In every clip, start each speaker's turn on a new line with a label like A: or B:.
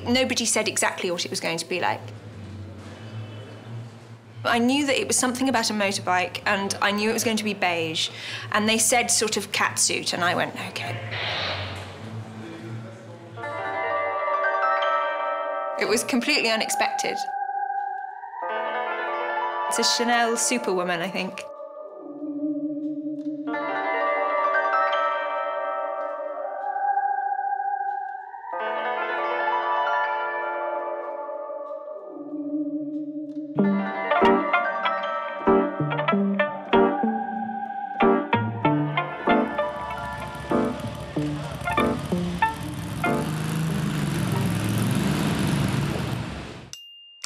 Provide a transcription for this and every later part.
A: Nobody said exactly what it was going to be like. I knew that it was something about a motorbike, and I knew it was going to be beige, and they said sort of catsuit, and I went, OK. It was completely unexpected. It's a Chanel superwoman, I think.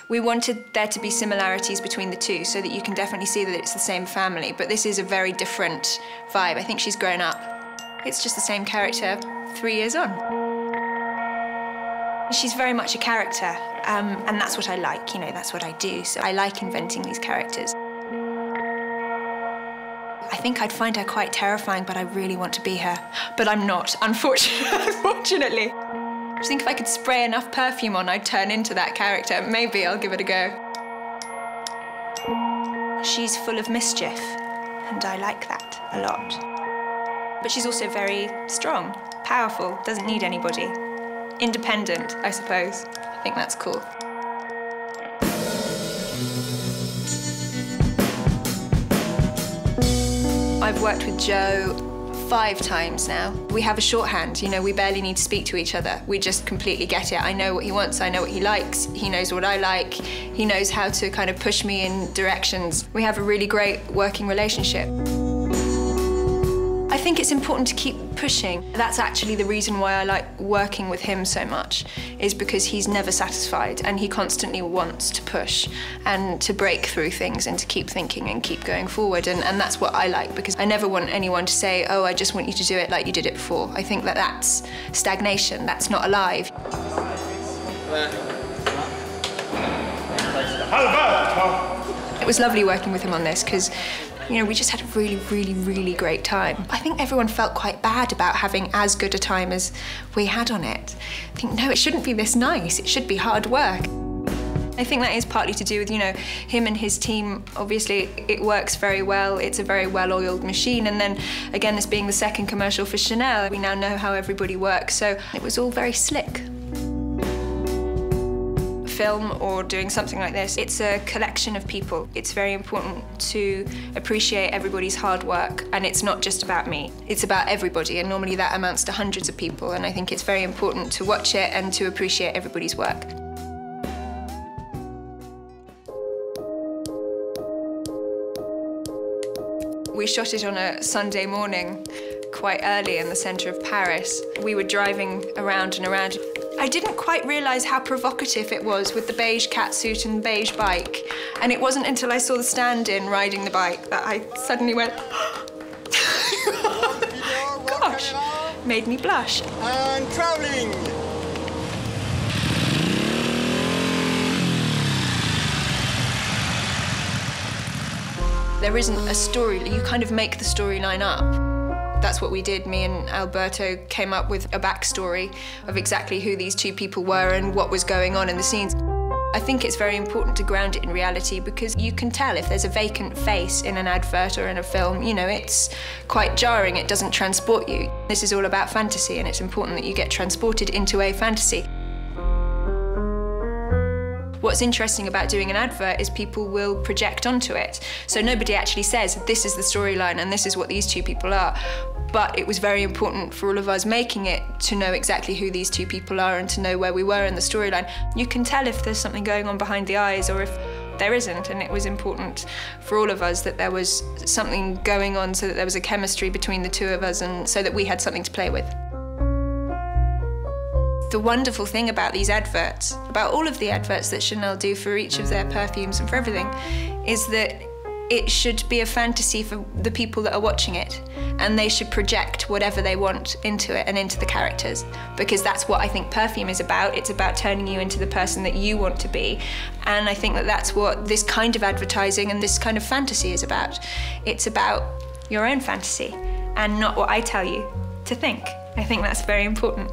A: We wanted there to be similarities between the two so that you can definitely see that it's the same family, but this is a very different vibe. I think she's grown up. It's just the same character 3 years on. She's very much a character, and that's what I like, you know, that's what I do. So I like inventing these characters. I think I'd find her quite terrifying, but I really want to be her. But I'm not, unfortunately. I think if I could spray enough perfume on, I'd turn into that character. Maybe I'll give it a go. She's full of mischief, and I like that a lot. But she's also very strong, powerful, doesn't need anybody. Independent, I suppose. I think that's cool. I've worked with Joe 5 times now. We have a shorthand, you know, we barely need to speak to each other. We just completely get it. I know what he wants, I know what he likes, he knows what I like, he knows how to kind of push me in directions. We have a really great working relationship. I think it's important to keep pushing. That's actually the reason why I like working with him so much, is because he's never satisfied and he constantly wants to push and to break through things and to keep thinking and keep going forward. And that's what I like, because I never want anyone to say, oh, I just want you to do it like you did it before. I think that that's stagnation, that's not alive. Alberto! It was lovely working with him on this, because you know, we just had a really, really, really great time. I think everyone felt quite bad about having as good a time as we had on it. I think, no, it shouldn't be this nice. It should be hard work. I think that is partly to do with, you know, him and his team. Obviously, it works very well. It's a very well-oiled machine. And then, again, this being the second commercial for Chanel, we now know how everybody works. So it was all very slick. Film or doing something like this, it's a collection of people. It's very important to appreciate everybody's hard work, and it's not just about me. It's about everybody, and normally that amounts to hundreds of people, and I think it's very important to watch it and to appreciate everybody's work. We shot it on a Sunday morning, quite early in the centre of Paris. We were driving around and around. I didn't quite realise how provocative it was with the beige catsuit and beige bike. And it wasn't until I saw the stand-in riding the bike that I suddenly went, gosh, made me blush.
B: And travelling.
A: There isn't a story, you kind of make the storyline up. That's what we did. Me and Alberto came up with a backstory of exactly who these two people were and what was going on in the scenes. I think it's very important to ground it in reality, because you can tell if there's a vacant face in an advert or in a film, you know, it's quite jarring, it doesn't transport you. This is all about fantasy, and it's important that you get transported into a fantasy. What's interesting about doing an advert is people will project onto it. So nobody actually says, this is the storyline and this is what these two people are. But it was very important for all of us making it to know exactly who these two people are and to know where we were in the storyline. You can tell if there's something going on behind the eyes or if there isn't, and it was important for all of us that there was something going on, so that there was a chemistry between the two of us and so that we had something to play with. The wonderful thing about these adverts, about all of the adverts that Chanel do for each of their perfumes and for everything, is that it should be a fantasy for the people that are watching it, and they should project whatever they want into it and into the characters, because that's what I think perfume is about. It's about turning you into the person that you want to be, and I think that that's what this kind of advertising and this kind of fantasy is about. It's about your own fantasy and not what I tell you to think. I think that's very important.